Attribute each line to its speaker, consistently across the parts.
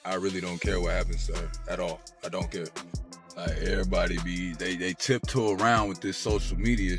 Speaker 1: I really don't care what happens to her at all. I don't care. Like, everybody they tiptoe around with this social media.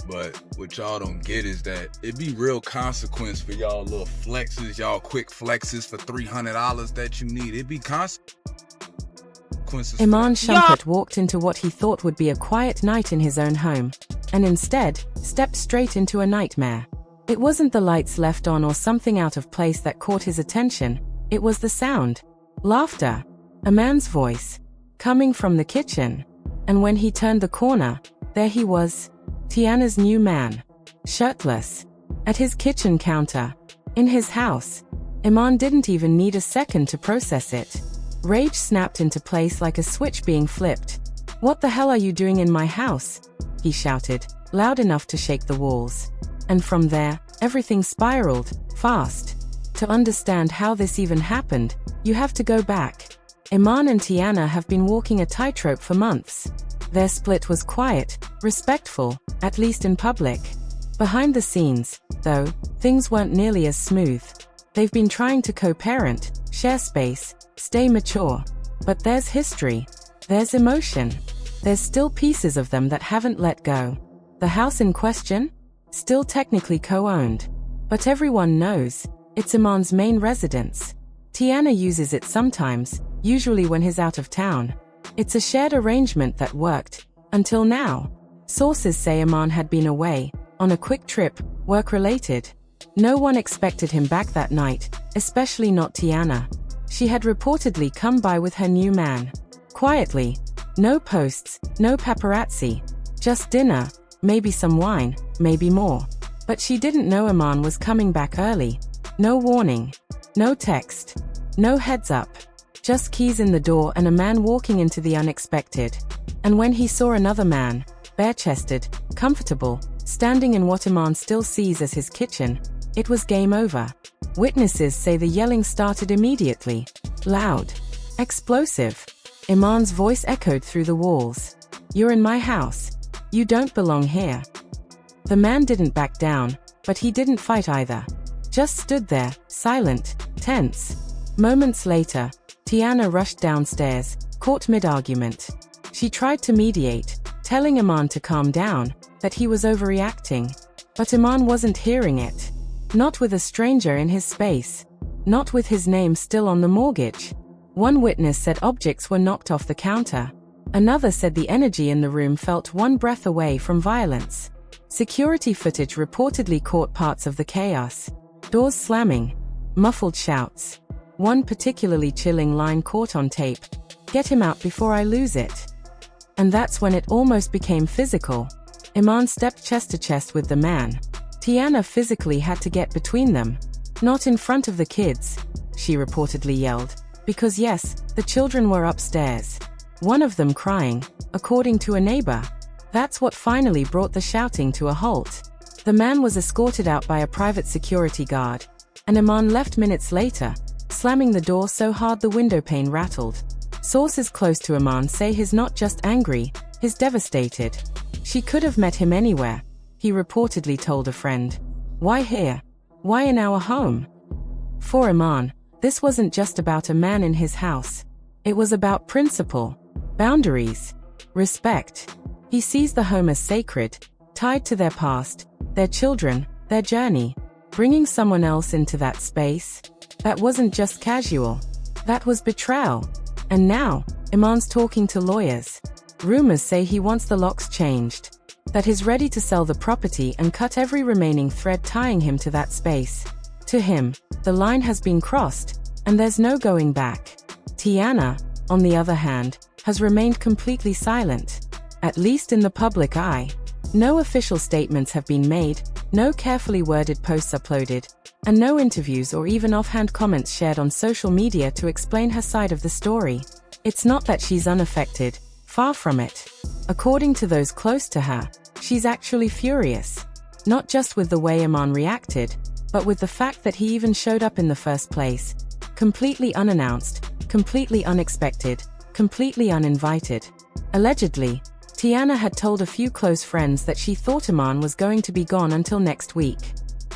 Speaker 1: But what y'all don't get is that it be real consequence for y'all little flexes, y'all quick flexes for $300 that you need. It be consequences.
Speaker 2: Iman Shumpert walked into what he thought would be a quiet night in his own home, and instead, stepped straight into a nightmare. It wasn't the lights left on or something out of place that caught his attention, it was the sound. Laughter. A man's voice. Coming from the kitchen. And when he turned the corner, there he was. Teyana's new man. Shirtless. At his kitchen counter. In his house. Iman didn't even need a second to process it. Rage snapped into place like a switch being flipped. "What the hell are you doing in my house?" he shouted, loud enough to shake the walls. And from there, everything spiraled, fast. To understand how this even happened, you have to go back. Iman and Teyana have been walking a tightrope for months. Their split was quiet, respectful, at least in public. Behind the scenes, though, things weren't nearly as smooth. They've been trying to co-parent, share space, stay mature. But there's history. There's emotion. There's still pieces of them that haven't let go. The house in question? Still technically co-owned. But everyone knows, it's Iman's main residence. Teyana uses it sometimes, usually when he's out of town. It's a shared arrangement that worked, until now. Sources say Iman had been away, on a quick trip, work-related. No one expected him back that night, especially not Teyana. She had reportedly come by with her new man. Quietly. No posts, no paparazzi. Just dinner, maybe some wine, maybe more. But she didn't know Iman was coming back early. No warning. No text. No heads up. Just keys in the door and a man walking into the unexpected. And when he saw another man, bare-chested, comfortable, standing in what Iman still sees as his kitchen, it was game over. Witnesses say the yelling started immediately. Loud. Explosive. Iman's voice echoed through the walls. "You're in my house. You don't belong here." The man didn't back down, but he didn't fight either. Just stood there, silent, tense. Moments later, Teyana rushed downstairs, caught mid-argument. She tried to mediate, telling Iman to calm down, that he was overreacting. But Iman wasn't hearing it. Not with a stranger in his space. Not with his name still on the mortgage. One witness said objects were knocked off the counter. Another said the energy in the room felt one breath away from violence. Security footage reportedly caught parts of the chaos. Doors slamming. Muffled shouts. One particularly chilling line caught on tape. "Get him out before I lose it." And that's when it almost became physical. Iman stepped chest to chest with the man. Teyana physically had to get between them. "Not in front of the kids," she reportedly yelled. Because yes, the children were upstairs. One of them crying, according to a neighbor. That's what finally brought the shouting to a halt. The man was escorted out by a private security guard. And Iman left minutes later, slamming the door so hard the window pane rattled. Sources close to Iman say he's not just angry, he's devastated. "She could have met him anywhere," he reportedly told a friend. "Why here? Why in our home?" For Iman, this wasn't just about a man in his house. It was about principle, boundaries, respect. He sees the home as sacred, tied to their past, their children, their journey. Bringing someone else into that space, that wasn't just casual. That was betrayal. And now, Iman's talking to lawyers. Rumors say he wants the locks changed. That he's ready to sell the property and cut every remaining thread tying him to that space. To him, the line has been crossed, and there's no going back. Teyana, on the other hand, has remained completely silent. At least in the public eye. No official statements have been made, no carefully worded posts uploaded, and no interviews or even offhand comments shared on social media to explain her side of the story. It's not that she's unaffected, far from it. According to those close to her, she's actually furious. Not just with the way Iman reacted, but with the fact that he even showed up in the first place. Completely unannounced, completely unexpected, completely uninvited. Allegedly, Teyana had told a few close friends that she thought Iman was going to be gone until next week.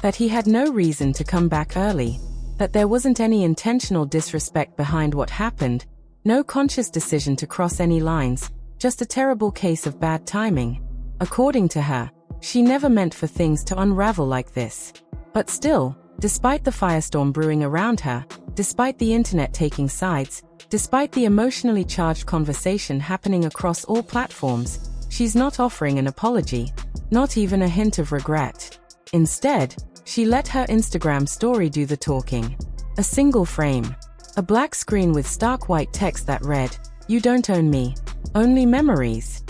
Speaker 2: That he had no reason to come back early. That there wasn't any intentional disrespect behind what happened, no conscious decision to cross any lines, just a terrible case of bad timing. According to her, she never meant for things to unravel like this. But still, despite the firestorm brewing around her, despite the internet taking sides, despite the emotionally charged conversation happening across all platforms, she's not offering an apology, not even a hint of regret. Instead, she let her Instagram story do the talking. A single frame. A black screen with stark white text that read, "You don't own me. Only memories."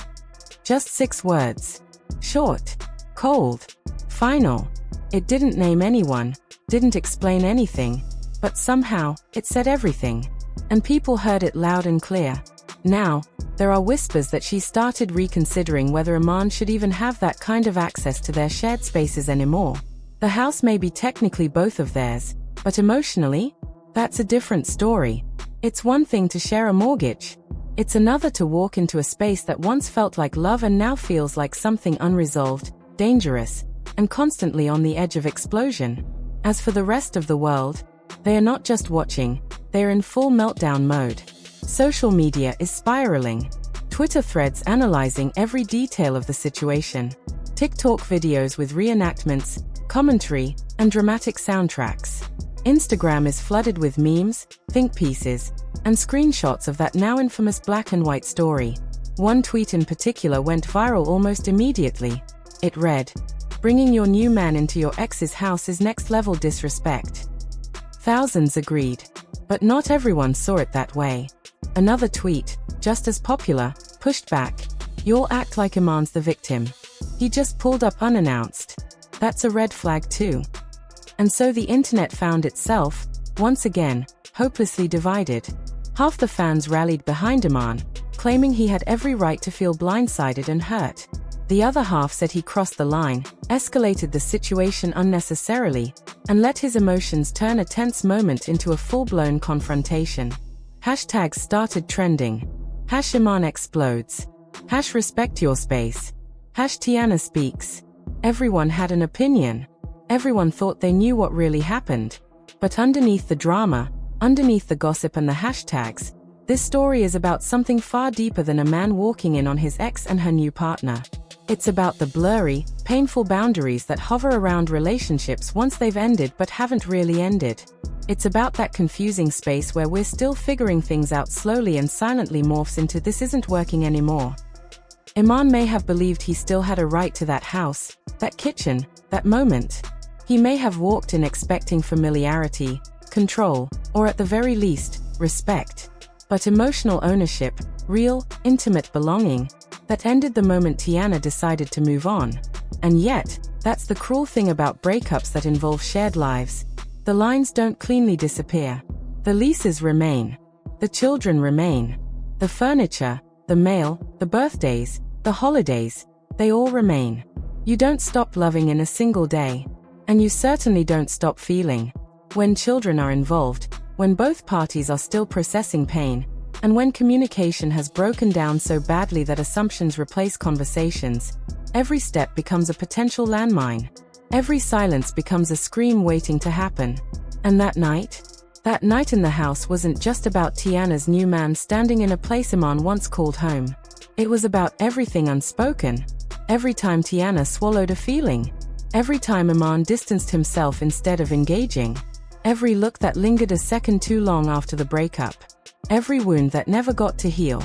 Speaker 2: Just 6 words. Short. Cold. Final. It didn't name anyone, didn't explain anything, but somehow, it said everything. And people heard it loud and clear. Now, there are whispers that she started reconsidering whether Iman should even have that kind of access to their shared spaces anymore. The house may be technically both of theirs, but emotionally, that's a different story. It's one thing to share a mortgage. It's another to walk into a space that once felt like love and now feels like something unresolved, dangerous, and constantly on the edge of explosion. As for the rest of the world, they are not just watching, they're in full meltdown mode. Social media is spiraling. Twitter threads analyzing every detail of the situation. TikTok videos with reenactments, commentary, and dramatic soundtracks. Instagram is flooded with memes, think pieces, and screenshots of that now infamous black and white story. One tweet in particular went viral almost immediately. It read, "Bringing your new man into your ex's house is next-level disrespect." Thousands agreed, but not everyone saw it that way. Another tweet, just as popular, pushed back, "You'll act like Iman's the victim. He just pulled up unannounced. That's a red flag too." And so the internet found itself, once again, hopelessly divided. Half the fans rallied behind Iman, claiming he had every right to feel blindsided and hurt. The other half said he crossed the line, escalated the situation unnecessarily, and let his emotions turn a tense moment into a full-blown confrontation. Hashtags started trending. #Iman explodes. #respect your space. #Teyana speaks. Everyone had an opinion. Everyone thought they knew what really happened. But underneath the drama, underneath the gossip and the hashtags, this story is about something far deeper than a man walking in on his ex and her new partner. It's about the blurry, painful boundaries that hover around relationships once they've ended but haven't really ended. It's about that confusing space where we're still figuring things out slowly and silently morphs into "this isn't working anymore." Iman may have believed he still had a right to that house, that kitchen, that moment. He may have walked in expecting familiarity, control, or at the very least, respect. But emotional ownership, real, intimate belonging, that ended the moment Teyana decided to move on. And yet, that's the cruel thing about breakups that involve shared lives. The lines don't cleanly disappear. The leases remain. The children remain. The furniture, the mail, the birthdays, the holidays, they all remain. You don't stop loving in a single day. And you certainly don't stop feeling. When children are involved, when both parties are still processing pain, and when communication has broken down so badly that assumptions replace conversations, every step becomes a potential landmine. Every silence becomes a scream waiting to happen. And that night in the house wasn't just about Teyana's new man standing in a place Iman once called home. It was about everything unspoken. Every time Teyana swallowed a feeling. Every time Iman distanced himself instead of engaging. Every look that lingered a second too long after the breakup. Every wound that never got to heal.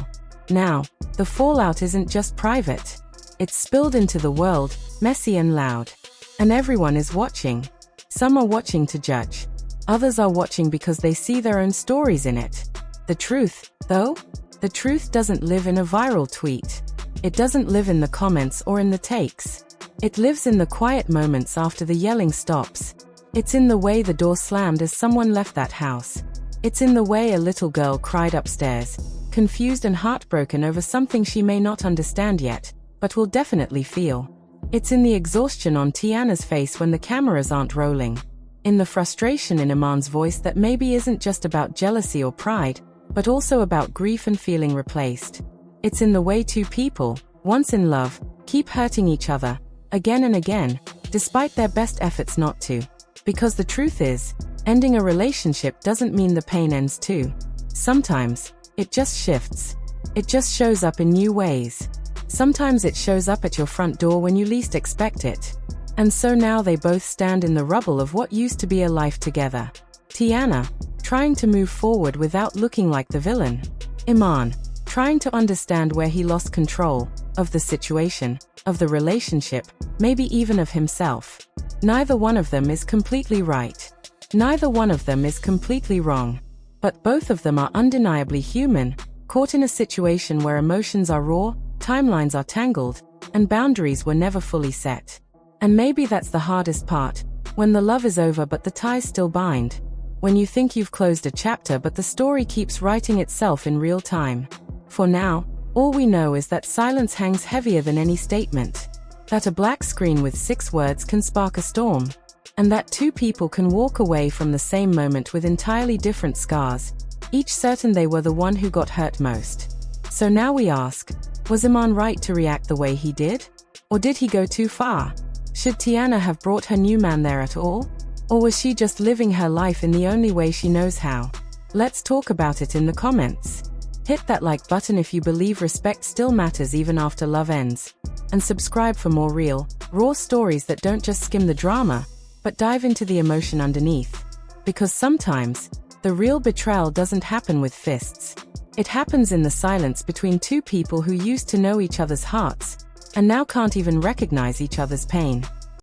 Speaker 2: Now, the fallout isn't just private. It's spilled into the world, messy and loud. And everyone is watching. Some are watching to judge. Others are watching because they see their own stories in it. The truth, though? The truth doesn't live in a viral tweet. It doesn't live in the comments or in the takes. It lives in the quiet moments after the yelling stops. It's in the way the door slammed as someone left that house. It's in the way a little girl cried upstairs, confused and heartbroken over something she may not understand yet, but will definitely feel. It's in the exhaustion on Teyana's face when the cameras aren't rolling. In the frustration in Iman's voice that maybe isn't just about jealousy or pride, but also about grief and feeling replaced. It's in the way two people, once in love, keep hurting each other, again and again, despite their best efforts not to. Because the truth is, Ending a relationship doesn't mean the pain ends too. Sometimes, it just shifts. It just shows up in new ways. Sometimes it shows up at your front door when you least expect it. And so now they both stand in the rubble of what used to be a life together. Teyana, trying to move forward without looking like the villain. Iman, trying to understand where he lost control of the situation, of the relationship, maybe even of himself. Neither one of them is completely right. Neither one of them is completely wrong. But both of them are undeniably human, caught in a situation where emotions are raw, timelines are tangled, and boundaries were never fully set. And maybe that's the hardest part, when the love is over but the ties still bind. When you think you've closed a chapter but the story keeps writing itself in real time. For now, all we know is that silence hangs heavier than any statement. That a black screen with 6 words can spark a storm. And that 2 people can walk away from the same moment with entirely different scars, each certain they were the one who got hurt most. So now we ask, was Iman right to react the way he did? Or did he go too far? Should Teyana have brought her new man there at all? Or was she just living her life in the only way she knows how? Let's talk about it in the comments. Hit that like button if you believe respect still matters even after love ends. And subscribe for more real, raw stories that don't just skim the drama, but dive into the emotion underneath. Because sometimes, the real betrayal doesn't happen with fists. It happens in the silence between 2 people who used to know each other's hearts, and now can't even recognize each other's pain.